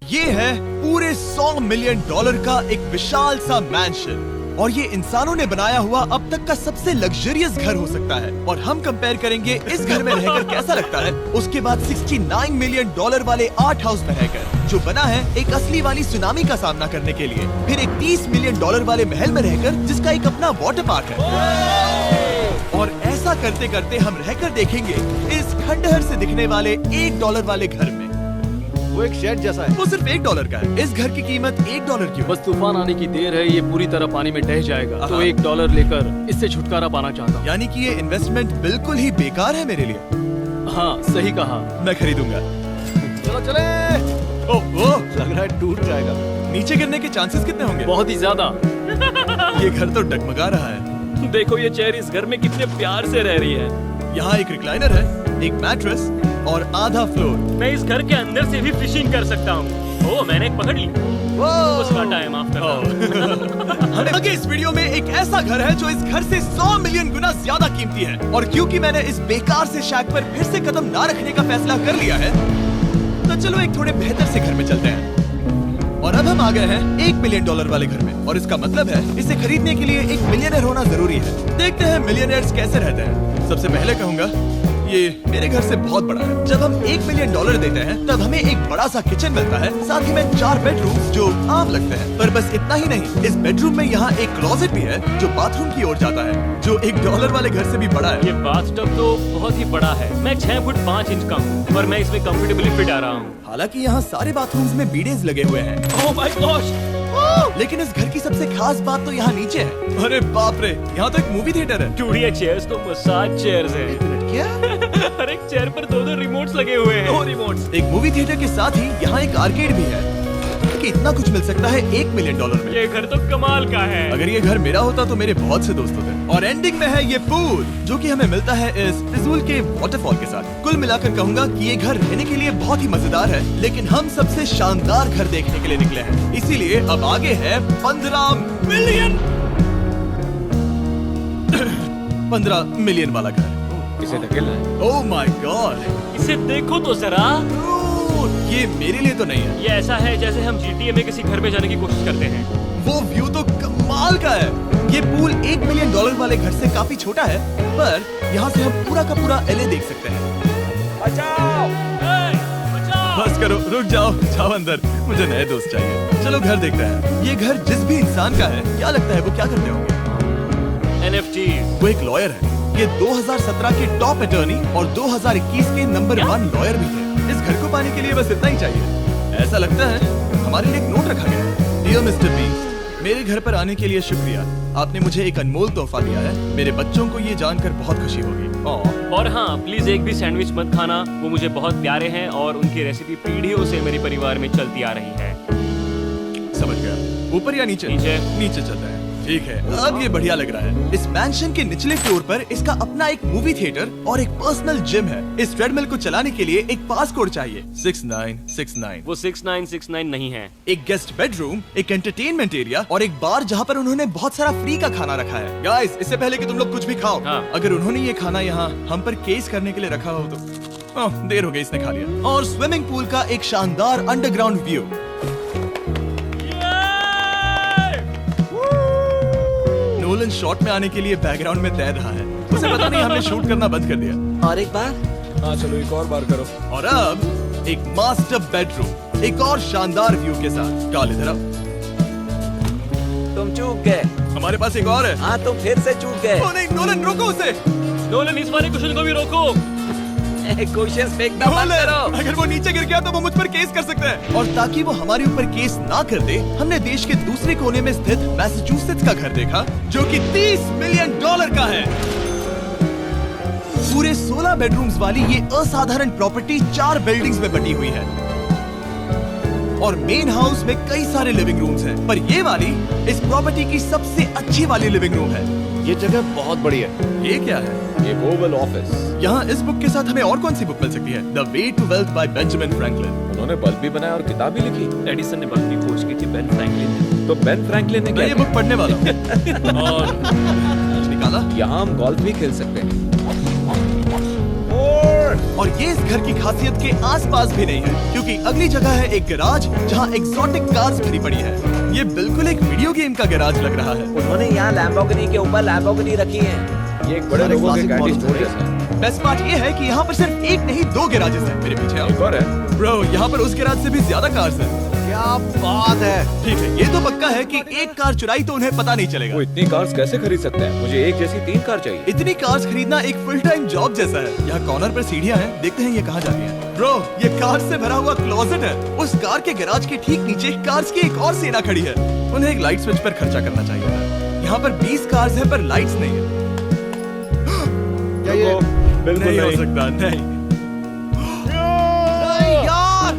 ये है पूरे $100 मिलियन का एक विशाल सा मैंशन और ये इंसानों ने बनाया हुआ अब तक का सबसे लग्जरियस घर हो सकता है। और हम कंपेयर करेंगे इस घर में रहकर कैसा लगता है उसके बाद $69 मिलियन वाले आर्ट हाउस में रहकर, जो बना है एक असली वाली सुनामी का सामना करने के लिए। फिर एक $30 मिलियन वाले महल में रहकर जिसका एक अपना वाटर पार्क है। और ऐसा करते करते हम रहकर देखेंगे इस खंडहर से दिखने वाले $1 वाले घर में। वो एक शेड जैसा है। वो सिर्फ $1 का है। इस घर की कीमत $1 की है। बस तूफान आने की देर है, ये पूरी तरह पानी में ढह जाएगा। तो $1 लेकर इससे छुटकारा पाना चाहता हूँ। यानी कि ये इन्वेस्टमेंट बिल्कुल ही बेकार है मेरे लिए। हाँ सही कहा। मैं खरीदूंगा। चलो चले। ओह लग रहा है टूट जाएगा। नीचे गिरने के चांसेस कितने होंगे? बहुत ही ज्यादा। ये घर तो डगमगा रहा है। देखो ये चेयर इस घर में कितने प्यार से रह रही है। यहाँ एक रिक्लाइनर है, एक मैट्रेस और आधा फ्लोर। मैं इस घर के अंदर से भी फिशिंग कर सकता हूँ। ओह मैंने एक पकड़ ली। उसका टाइम माफ करना। हमें आगे इस वीडियो में एक ऐसा घर है जो इस घर से 100 मिलियन गुना ज्यादा कीमती है। और क्योंकि मैंने इस बेकार से शैक पर फिर से कदम ना रखने का फैसला कर लिया है, तो चलो एक थोड़े बेहतर से घर में चलते हैं। और अब हम आ गए हैं $1 मिलियन वाले घर में। और इसका मतलब है इसे खरीदने के लिए एक मिलियनर होना जरूरी है। देखते हैं मिलियनर्स कैसे रहते हैं। सबसे पहले कहूंगा ये मेरे घर से बहुत बड़ा है। जब हम $1 मिलियन देते हैं तब हमें एक बड़ा सा किचन मिलता है, साथ ही में 4 बेडरूम जो आम लगते हैं। पर बस इतना ही नहीं, इस बेडरूम में यहाँ एक क्लोजेट भी है जो बाथरूम की ओर जाता है, जो $1 वाले घर से भी बड़ा है। ये बाथटब तो बहुत ही बड़ा है। मैं 6 फुट 5 इंच का हूँ और मैं इसमें कंफर्टेबली फिट आ रहा हूँ। हालांकि यहाँ सारे बाथरूम्स में बीडेज लगे हुए हैं। Oh my gosh. लेकिन इस घर की सबसे खास बात तो यहाँ नीचे है। अरे बाप रे, यहाँ तो एक मूवी थिएटर है। टूड ये चेयर्स तो मसाज चेयर्स हैं। क्या? हर एक चेयर पर 2-2 रिमोट्स लगे हुए हैं। 2 रिमोट्स। एक मूवी थिएटर के साथ ही यहाँ एक आर्केड भी है। कि इतना कुछ मिल सकता है $1 मिलियन में। ये घर तो कमाल का है। अगर ये घर मेरा होता तो मेरे बहुत से दोस्त होते। और एंडिंग में है ये पूल, जो कि हमें मिलता है इस फिजूल के वाटरफॉल के साथ। कुल मिलाकर कहूंगा कि ये घर रहने के लिए बहुत ही मजेदार है। लेकिन हम सबसे शानदार घर देखने के लिए निकले हैं, इसीलिए अब आगे है 15 मिलियन 15 मिलियन वाला घर। इसे धकेलना है। ओह माय गॉड, इसे देखो तो जरा। ये मेरे लिए तो नहीं है। ये ऐसा है जैसे हम GTA में किसी घर में जाने की कोशिश करते हैं। वो व्यू तो कमाल का है। ये पूल $1 मिलियन वाले घर से काफी छोटा है, पर यहाँ से हम पूरा का पूरा LA देख सकते हैं। बचाओ। बचाओ। बस करो, रुक जाओ, जाओ अंदर, मुझे नए दोस्त चाहिए। चलो घर देखते हैं। ये घर जिस भी इंसान का है, क्या लगता है वो क्या करते होंगे? NFTs। वो एक लॉयर है। ये 2017 के टॉप अटॉर्नी और 2021 के नंबर 1 लॉयर भी थे। इस घर को पाने के लिए बस इतना ही चाहिए। ऐसा लगता है हमारे लिए एक नोट रखा गया है। डियर मिस्टर बीस्ट, मेरे घर पर आने के लिए शुक्रिया। आपने मुझे एक अनमोल तोहफा दिया है। मेरे बच्चों को ये जानकर बहुत खुशी होगी। और हाँ, प्लीज एक भी सैंडविच मत खाना। वो मुझे बहुत प्यारे हैं और उनकी रेसिपी पीढ़ियों से मेरे परिवार में चलती आ रही है। समझ गया। ऊपर या नीचे? नीचे। नीचे चलता है। ठीक है, अब ये बढ़िया लग रहा है। इस मैंशन के निचले फ्लोर पर इसका अपना एक मूवी थिएटर और एक पर्सनल जिम है। इस ट्रेडमिल को चलाने के लिए एक पासकोड चाहिए, 6969। वो 6969 नहीं है। एक गेस्ट बेडरूम, एक एंटरटेनमेंट एरिया और एक बार जहाँ पर उन्होंने बहुत सारा फ्री का खाना रखा है। गाइस, इससे पहले कि तुम लोग कुछ भी खाओ, हाँ। अगर उन्होंने ये खाना यहाँ हम पर केस करने के लिए रखा हो तो देर हो गई, इसने खा लिया। और स्विमिंग पूल का एक शानदार अंडरग्राउंड व्यू। नोलन शॉट में आने के लिए बैकग्राउंड में तैर रहा है। उसे पता नहीं हमने शूट करना बंद कर दिया। और एक बार। हाँ चलो एक और बार करो। और अब एक मास्टर बेडरूम, एक और शानदार व्यू के साथ। काल इधर आओ। तुम चूक गए। हमारे पास एक और है। हाँ तुम फिर से चूक गए। ओ नहीं, नोलन रोको उसे। नोलन, इस वाले क्वेश्चन को भी रोको। क्वेश्चन फेंकना बंद नोलन, करो। अगर वो नीचे गिर गया तो वो मुझ पर केस कर सकते हैं। और ताकि वो हमारे ऊपर केस ना कर दे, हमने देश के दूसरे कोने में स्थित मैसाचुसेट्स का घर देखा, जो कि $30 मिलियन का है। पूरे 16 बेडरूम्स वाली ये असाधारण प्रॉपर्टी 4 बिल्डिंग्स में बटी हुई है। और मेन हाउस में कई सारे लिविंग रूम्स हैं, पर ये वाली इस प्रॉपर्टी की सबसे अच्छी वाली लिविंग रूम है। ये जगह बहुत बड़ी है। ये क्या है? ये ओवल ऑफिस। यहाँ इस बुक के साथ हमें और कौन सी बुक मिल सकती है? The way to wealth by Benjamin Franklin. उन्होंने बल्ब भी बनाया और किताब भी लिखी। एडिसन ने बल्ब की खोज की थी, बेन फ्रैंकलिन ने। तो बेन फ्रैंकलिन ने मैं क्या ये बुक पढ़ने वाला हूँ। और निकाला। यहाँ हम गोल्फ भी खेल सकते हैं। और है। और ये इस घर की खासियत के आसपास भी नहीं है, क्योंकि अगली जगह है एक गैराज जहाँ एक्सोटिक कार्स भरी पड़ी है। ये बिल्कुल एक वीडियो गेम का गैराज लग रहा है। उन्होंने यहाँ लैम्बोर्गिनी के ऊपर लैम्बोर्गिनी रखी है। ये एक बड़े लोगों के कैंडी स्टोर जैसा है। बेस्ट पार्ट ये है कि यहाँ पर सिर्फ एक नहीं 2 गैराजेस हैं। मेरे पीछे आओ। एक और है। ब्रो, यहाँ पर उस गैराज से भी ज्यादा कार्स हैं। क्या बात है। ठीक है, ये तो पक्का है कि एक कार चुराई तो उन्हें पता नहीं चलेगा। वो इतनी कार्स कैसे खरीद सकते हैं? मुझे एक जैसी 3 कार चाहिए। इतनी कार्स खरीदना एक फुल टाइम जॉब जैसा है। यहाँ कॉर्नर पर सीढ़ियाँ हैं, देखते हैं ये कहाँ जाती हैं। ब्रो, ये कार से भरा हुआ क्लोजेट है। उस कार के गैराज के ठीक नीचे कार्स की एक और सेना खड़ी है। उन्हें एक लाइट स्विच पर खर्चा करना चाहिए था। यहाँ पर 20 कार्स हैं पर लाइट्स नहीं है। क्या ये बिल्कुल नहीं हो नहीं। सकता, नहीं। नहीं यार,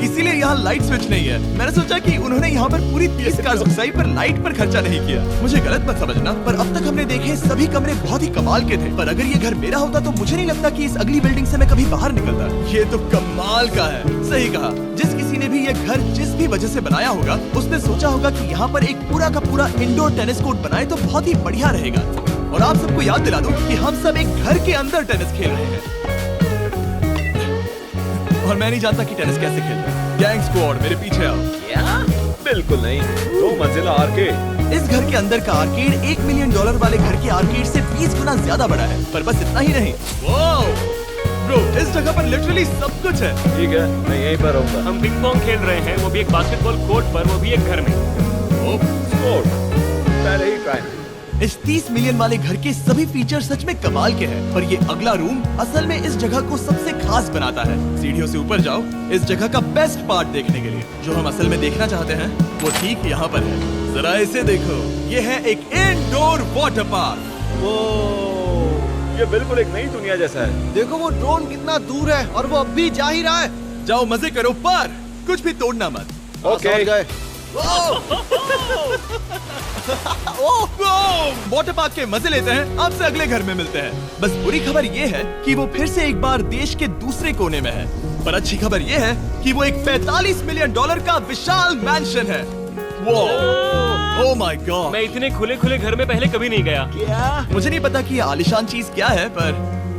इसीलिए यहाँ लाइट स्विच नहीं है। मैंने सोचा कि उन्होंने यहाँ पर पूरी 30 कार्स घुसाई पर लाइट पर खर्चा नहीं किया। मुझे गलत मत समझना, पर अब तक हमने देखे सभी कमरे बहुत ही कमाल के थे। पर अगर ये घर मेरा होता तो मुझे नहीं लगता कि इस अगली बिल्डिंग से मैं कभी बाहर निकलता। ये तो कमाल का है। सही कहा, जिस किसी ने भी ये घर जिस भी वजह से बनाया होगा, उसने सोचा होगा कि यहाँ पर एक पूरा का पूरा इंडोर टेनिस कोर्ट बनाए तो बहुत ही बढ़िया रहेगा। और आप सबको याद दिला दूं कि हम सब एक घर के अंदर टेनिस खेल रहे हैं। और मैं नहीं जानता कि टेनिस कैसे खेलते हैं। गैंग स्क्वाड, मेरे पीछे आओ। क्या? बिल्कुल नहीं। 2 मंजिला आर्केड। इस घर के अंदर का आर्केड $1 मिलियन वाले घर के आर्केड से 20 गुना ज्यादा बड़ा है। पर बस इतना ही नहीं। वाओ! ब्रो, इस जगह पर लिटरली सब कुछ है। ठीक है, मैं यहीं पर रहूंगा। हम पिंग पोंग खेल रहे हैं, वो भी एक बास्केटबॉल कोर्ट पर, वो भी एक घर में। स्कोर पहले ही ट्राई। इस 30 मिलियन वाले घर के सभी फीचर सच में कमाल के हैं। पर ये अगला रूम असल में इस जगह को सबसे खास बनाता है। सीढ़ियों से ऊपर जाओ इस जगह का बेस्ट पार्ट देखने के लिए। जो हम असल में देखना चाहते हैं वो ठीक यहाँ पर है। जरा इसे देखो, ये है एक इंडोर वाटर पार्क। ये बिल्कुल एक नई दुनिया जैसा है। देखो वो ड्रोन कितना दूर है और वो अब भी जा ही रहा है। जाओ मजे करो, पर कुछ भी तोड़ना मत। ओके। समझ गए। वाटर पार्क के मजे लेते हैं, आपसे अगले घर में मिलते हैं। बस बुरी खबर ये है कि वो फिर से एक बार देश के दूसरे कोने में है। पर अच्छी खबर ये है कि वो एक $45 मिलियन का विशाल मैंशन है। Oh my God! मैं इतने खुले खुले घर में पहले कभी नहीं गया। क्या? मुझे नहीं पता कि ये आलीशान चीज क्या है, पर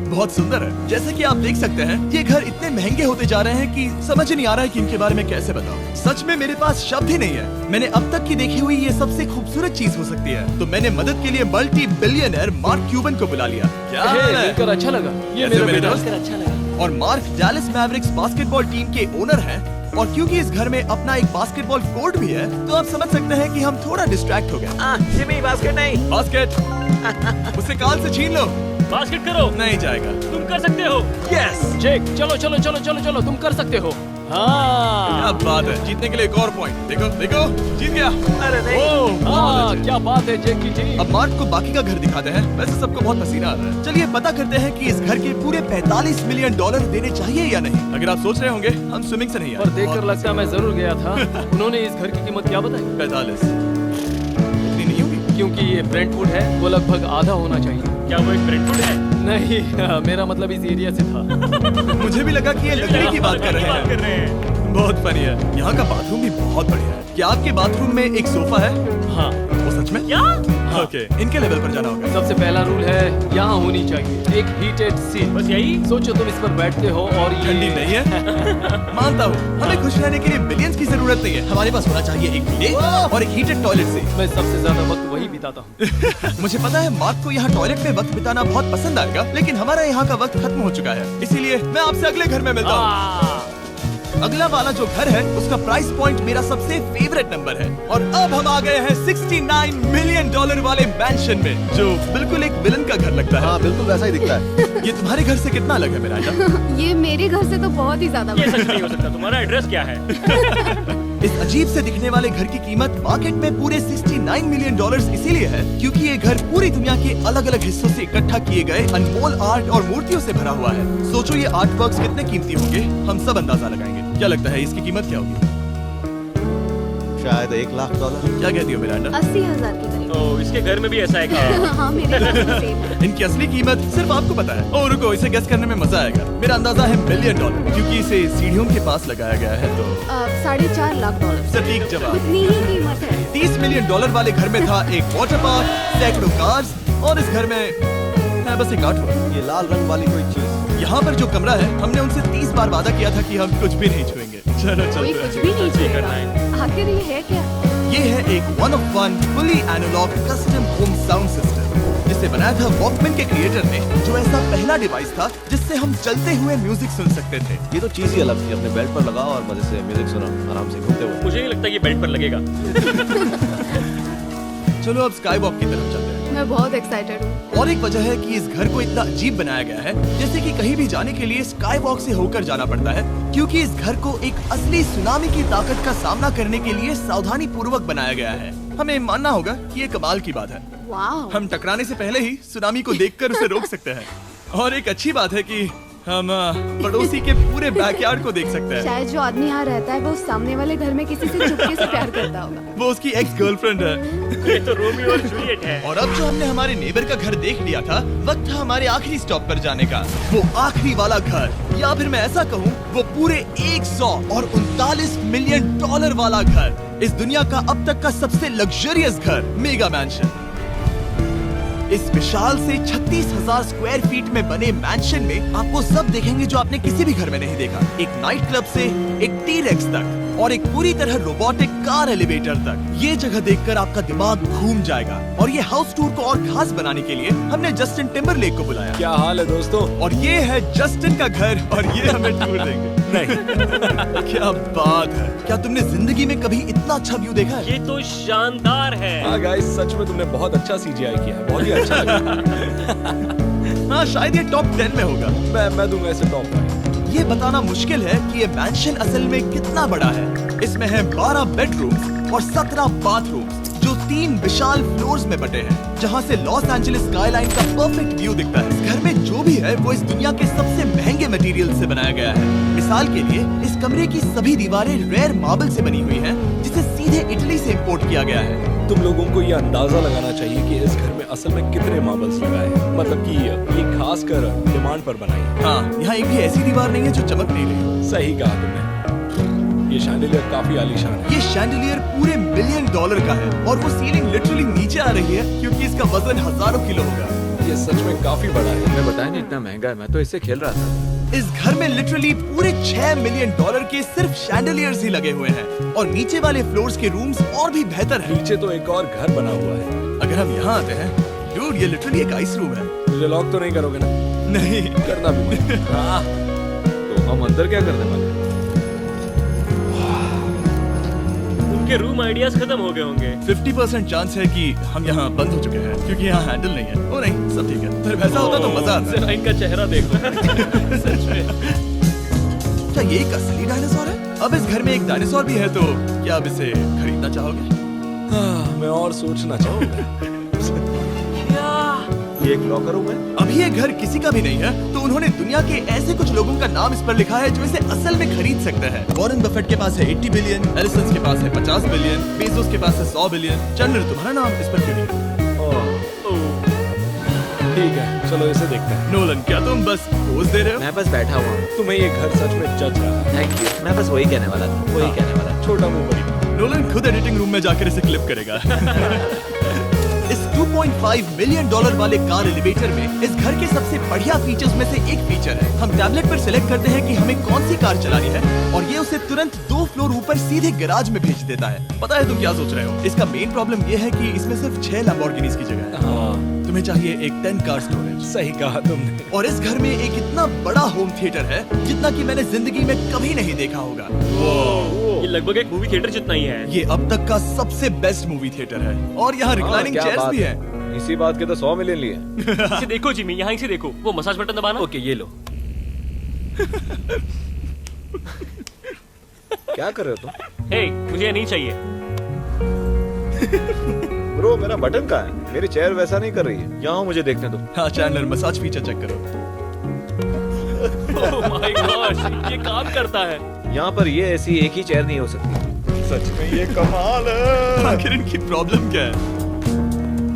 बहुत सुंदर है। जैसे कि आप देख सकते हैं, ये घर इतने महंगे होते जा रहे हैं कि समझ नहीं आ रहा है कि इनके बारे में कैसे बताऊं। सच में मेरे पास शब्द ही नहीं है। मैंने अब तक की देखी हुई ये सबसे खूबसूरत चीज हो सकती है। तो मैंने मदद के लिए मल्टी बिलियनर मार्क क्यूबन को बुला लिया। क्या हाल है? मिलकर अच्छा लगा। ये कैसे मेरा मेरे बेटा। दोस्त? अच्छा लगा। और mark Dallas Mavericks basketball team के ओनर हैं। और क्योंकि इस घर में अपना एक बास्केटबॉल कोर्ट भी है, तो आप समझ सकते हैं कि हम थोड़ा डिस्ट्रैक्ट हो गए। जिमी बास्केट नहीं। बास्केट उसे कान से छीन लो। बास्केट करो, नहीं जाएगा। तुम कर सकते हो। यस, जेक, चलो चलो चलो चलो चलो, तुम कर सकते हो। क्या हाँ बात है। जीतने के लिए एक और पॉइंट। देखो देखो, जीत गया। अरे नहीं। ओह, बहुत हाँ, अच्छे। क्या बात है जेक की टीम। अब मार्क को बाकी का घर दिखाते हैं। वैसे सबको बहुत पसीना आ रहा है। चलिए पता करते हैं कि इस घर के पूरे $45 मिलियन देने चाहिए या नहीं। अगर आप सोच रहे होंगे हम स्विमिंग से नहीं आए। पर देखकर लगता मैं जरूर गया था। उन्होंने इस घर की कीमत क्या बताई? 45 इतनी नहीं होगी। क्योंकि ये ब्रेंटवुड है, वो लगभग आधा होना चाहिए। क्या वो एक ब्रेडफुड है? नहीं, मेरा मतलब इस एरिया से था। मुझे भी लगा कि ये लकड़ी की बात कर रहे बात कर हैं। रहे हैं। बहुत फनी है। यहाँ का बाथरूम भी बहुत बढ़िया है। क्या आपके बाथरूम में एक सोफा है? हाँ, वो सच में? क्या? ओके, इनके लेवल पर जाना होगा। सबसे पहला रूल है यहाँ होनी चाहिए एक हीटेड सीट। बस यही? सोचो तुम इस पर बैठते हो और ये ठंडी नहीं है। मानता हूँ, हमें खुश रहने के लिए बिलियंस की जरूरत नहीं है। हमारे पास होना चाहिए एक बिdet और एक हीटेड टॉयलेट से। मैं सबसे ज्यादा वक्त वही बिताता हूँ। मुझे पता है मार्क को यहाँ टॉयलेट में वक्त बिताना बहुत पसंद आएगा, लेकिन हमारा यहाँ का वक्त खत्म हो चुका है। इसीलिए मैं आपसे अगले घर में मिलता हूँ। अगला वाला जो घर है उसका प्राइस पॉइंट मेरा सबसे फेवरेट नंबर है। और अब हम आ गए हैं $69 मिलियन वाले मैंशन में, जो बिल्कुल एक विलन का घर लगता है। हाँ बिल्कुल वैसा ही दिखता है। ये तुम्हारे घर से कितना अलग है मिरांडा? ये मेरे घर से तो बहुत ही ज्यादा ये बड़ा सच नहीं हो सकता। तुम्हारा एड्रेस क्या है? इस अजीब से दिखने वाले घर की कीमत मार्केट में पूरे $69 मिलियन इसीलिए है क्योंकि ये घर पूरी दुनिया के अलग अलग हिस्सों से इकट्ठा किए गए अनमोल आर्ट और मूर्तियों से भरा हुआ है। सोचो ये आर्ट वर्क्स कितने कीमती होंगे, हम सब अंदाजा लगाएंगे। क्या लगता है इसकी कीमत क्या होगी? शायद $1 लाख। क्या कहती हो मिरांडा? 80,000 के करीब। तो इसके घर में भी ऐसा है क्या? हाँ मेरे घर में सेम है। इनकी असली कीमत सिर्फ आपको पता है। और रुको, इसे गेस करने में मजा आएगा। मेरा अंदाजा है $1 मिलियन, क्योंकि इसे सीढ़ियों के पास लगाया गया है। तो $4.5 लाख। सटीक जवाब। उतनी ही कीमत है। $30 मिलियन वाले घर में था एक वाटर पार्क, सैकड़ों कार्स और इस घर में मैं बस एक आर्टवर्क। ये लाल रंग वाली कोई चीज। यहाँ पर जो कमरा है, हमने उनसे 30 बार वादा किया था कि हम कुछ भी नहीं छुएंगे। चलो कोई चलते कुछ हैं। भी नहीं छुएगा। आखिर ये है क्या? ये है एक 1 of 1 fully analog custom home sound system, जिसे बनाया था वॉकमैन के क्रिएटर ने, जो ऐसा पहला डिवाइस था जिससे हम चलते हुए म्यूजिक सुन सकते थे। ये तो चीज ही अलग थी। अपने बेल्ट पर लगाओ और मजे से म्यूजिक सुनो, आराम से घूमते हुए। मुझे नहीं लगता ये बेल्ट पर लगेगा। चलो अब स्काई वॉक की तरफ चलते हैं। मैं बहुत एक्साइटेड हूँ। और एक वजह है कि इस घर को इतना अजीब बनाया गया है, जैसे कि कहीं भी जाने के लिए स्काई वॉक से होकर जाना पड़ता है, क्योंकि इस घर को एक असली सुनामी की ताकत का सामना करने के लिए सावधानी पूर्वक बनाया गया है। हमें मानना होगा कि ये कमाल की बात है। वाह। हम टकराने से पहले ही सुनामी को देखकर उसे रोक सकते हैं। और एक अच्छी बात है कि हम पड़ोसी के पूरे बैकयार्ड को देख सकते हैं। शायद जो आदमी यहाँ रहता है वो उस सामने वाले घर में किसी से चुपके से प्यार करता होगा। वो उसकी एक्स गर्लफ्रेंड है। ये तो रोमियो और जूलियट है। और अब जो हमने हमारे नेबर का घर देख लिया था, वक्त था हमारे आखिरी स्टॉप पर जाने का। वो आखिरी वाला घर, या फिर मैं ऐसा कहूँ, वो पूरे 139 मिलियन डॉलर वाला घर। इस दुनिया का अब तक का सबसे लग्जरियस घर, मेगा मैंशन। इस विशाल से 36,000 स्क्वायर फीट में बने मैंशन में आपको सब देखेंगे जो आपने किसी भी घर में नहीं देखा। एक नाइट क्लब से एक टी-रेक्स तक और एक पूरी तरह रोबोटिक कार एलिवेटर तक। ये जगह देखकर आपका दिमाग घूम जाएगा। और ये हाउस टूर को और खास बनाने के लिए हमने जस्टिन टिम्बरलेक को बुलाया। क्या हाल है दोस्तों? और ये है जस्टिन का घर और ये हमें टूर देंगे। नहीं क्या बात है। क्या तुमने जिंदगी में कभी इतना अच्छा व्यू देखा है? ये तो शानदार है। हाँ गाइस, सच में तुमने बहुत अच्छा CGI किया है। बहुत ही अच्छा लगा। हाँ, शायद ये टॉप 10 में होगा। मैं दूंगा इसे टॉप 5। ये बताना मुश्किल है कि ये मैंशन असल में कितना बड़ा है। इसमें है 12 बेडरूम्स और 17 बाथरूम्स, जो 3 विशाल फ्लोर्स में बटे हैं, जहां से लॉस एंजलिस स्काईलाइन का परफेक्ट व्यू दिखता है। इस घर में जो भी है वो इस दुनिया के सबसे महंगे मटेरियल से बनाया गया है। मिसाल के लिए, इस कमरे की सभी दीवारें रेयर मार्बल से बनी हुई हैं, जिसे सीधे इटली से इंपोर्ट किया गया है। तुम लोगों को ये अंदाजा लगाना चाहिए कि इस घर में असल में कितने मार्बल्स लगाए हैं। मतलब कि ये खास कर डिमांड पर बनाई है। हाँ, यहाँ एक भी ऐसी दीवार नहीं है जो चमक नहीं रही। सही कहा तुमने। ये शैंडिलियर काफी आलीशान है। ये शैंडिलियर पूरे $1 मिलियन का है और वो सीलिंग लिटरली नीचे आ रही है, क्योंकि इसका वजन हजारों किलो होगा। ये सच में काफी बड़ा है। मैं बताया नहीं इतना महंगा है, मैं तो इससे खेल रहा था। इस घर में लिटरली पूरे $6 मिलियन के सिर्फ शैंडिलियर्स ही लगे हुए हैं। और नीचे वाले फ्लोर्स के रूम्स और भी बेहतर हैं। नीचे तो एक और घर बना हुआ है। अगर हम यहाँ आते हैं, डूड, ये लिटरली एक आइस रूम है। मुझे लॉक तो नहीं करोगे ना? नहीं करना भी मत। हाँ। तो हम अंदर क्या करने वाले? उनके रूम आइडियाज खत्म हो गए होंगे। 50% चांस है कि हम यहाँ बंद हो चुके हैं, क्योंकि यहाँ हैंडल नहीं है। ओ नहीं, सब ठीक है। पर वैसा होता तो मजा आता। जरा इनका चेहरा देखो। सच में। क्या ये एक असली डायनासोर है? अब इस घर में एक डायनासोर भी है, तो क्या आप इसे खरीदना चाहोगे? मैं और सोचना चाहूंगा। ये एक लॉकर रूम है। अभी ये घर किसी का भी नहीं है, तो उन्होंने दुनिया के ऐसे कुछ लोगों का नाम इस पर लिखा है जो इसे असल में खरीद सकते हैं। वॉरेन बफेट के पास है 80 बिलियन, एलिसन के पास है 50 बिलियन, बेजोस के पास है 100 बिलियन। चंद्र, तुम्हारा नाम इस पर क्यों नहीं है? ठीक है, चलो इसे देखते हैं। नोलन, क्या तुम बस पोज दे रहे हो? मैं बस बैठा हुआ हूँ। तुम्हें ये घर सच में जच रहा है। Thank you. मैं बस वही कहने वाला था। वही कहने वाला था। छोटा मुंह बड़ी बात। नोलन खुद एडिटिंग रूम में जाकर इसे क्लिप करेगा। इस $2.5 मिलियन वाले कार एलिवेटर में इस घर के सबसे बढ़िया फीचर्स में से एक फीचर है। हम टैबलेट पर सिलेक्ट करते हैं कि हमें कौन सी कार चलानी है, और ये उसे तुरंत 2 फ्लोर ऊपर सीधे गैराज में भेज देता है। पता है तुम क्या सोच रहे हो? इसका मेन प्रॉब्लम ये है कि इसमें सिर्फ 6 लैम्बोर्गिनीज की जगह है। हाँ, तुम्हें चाहिए एक 10 कार स्टोरेज। सही कहा तुमने। और इस घर में एक इतना बड़ा होम थिएटर है, जितना कि मैंने जिंदगी में कभी नहीं देखा होगा। ये लगभग एक मूवी थिएटर जितना ही है। ये अब तक का सबसे बेस्ट मूवी थिएटर है, और यहाँ रिक्लाइनिंग क्या चेयर्स बात भी है। है। इसी बात के तो 100 मिलियन लिए। इसे देखो जिमी, यहाँ इसे देखो। वो मसाज बटन दबाना। ओके, ये लो। क्या कर रहे हो तुम? हे, मुझे ये नहीं चाहिए। ब्रो, मेरा बटन कहाँ है? मेरी चेयर वैसा नहीं कर रही है। यहाँ मुझे देखने दो। हाँ चैंडलर, मसाज फीचर चेक करो। ओह माय गॉश, ये काम करता है। यहाँ पर ये ऐसी एक ही चेयर नहीं हो सकती। सच में ये कमाल है। आखिर इनकी प्रॉब्लम क्या है?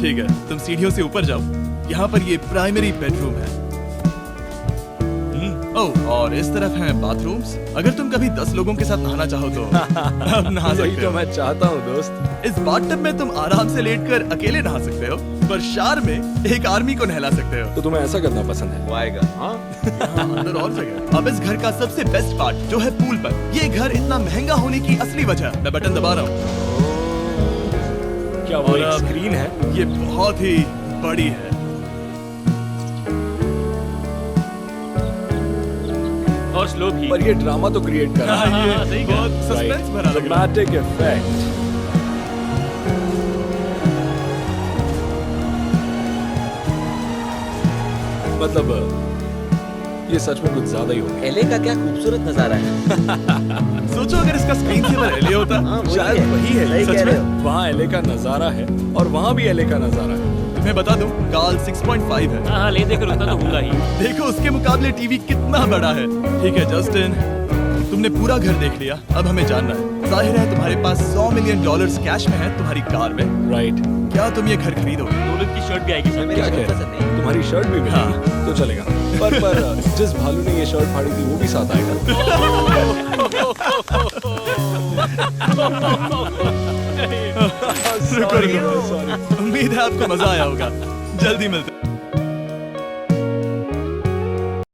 ठीक है, तुम सीढ़ियों से ऊपर जाओ। यहाँ पर ये प्राइमरी बेडरूम है। ओह, और इस तरफ हैं बाथरूम्स। अगर तुम कभी 10 लोगों के साथ नहाना चाहो तो अब नहा यही सकते तो हो। मैं चाहता हूँ दोस्त। इस बाथटब में तुम आराम से लेटकर अकेले नहा सकते हो, पर शार में एक आर्मी को नहला सकते हो। तो तुम्हें ऐसा करना पसंद है? वो आएगा। हाँ यहाँ अंदर और जगह। अब इस घर का सबसे बेस्ट पार्ट जो है पूल पर। ये घर इतना महंगा होने की असली वजह, मैं बटन दबा रहा हूँ क्या वो और एक अब- स्क्रीन है? ये बहुत ही बड़ी है। और स्लो भी। पर ये ड्रामा तो क्रिएट कर रहा है। हाँ, सही कहा। बहुत सस्पेंस भरा लग रहा है। Dramatic effect. मतलब ये सच में कुछ ज्यादा ही हो गया। एले का क्या खूबसूरत नजारा है। सोचो अगर इसका स्क्रीन सेवर एलए होता। हाँ, वही शायद है। वही है। सही सच कह रहे में हो। वहाँ एले का नजारा है और वहाँ भी एले का नजारा है। तुम्हें बता दूं, काल 6.5 है। हाँ ले देकर उतना तो होगा ही। देखो उसके मुकाबले टीवी कितना बड़ा है। ठीक है जस्टिन, तुमने पूरा घर देख लिया, अब हमें जानना है। जाहिर है तुम्हारे पास $100 मिलियन कैश में है तुम्हारी कार में। राइट। क्या तुम ये घर खरीदोगे? डोलत की शर्ट भी आएगी सर। मेरी क्या शर्ट कह पसंद रहे नहीं। तुम्हारी शर्ट भी मिली हाँ। तो चलेगा। पर जिस भालू ने ये शर्ट फाड़ी थी वो भी साथ आएगा। रुको, रुको। उम्मीद है आपको मजा आया होगा। जल्दी मिलते हैं।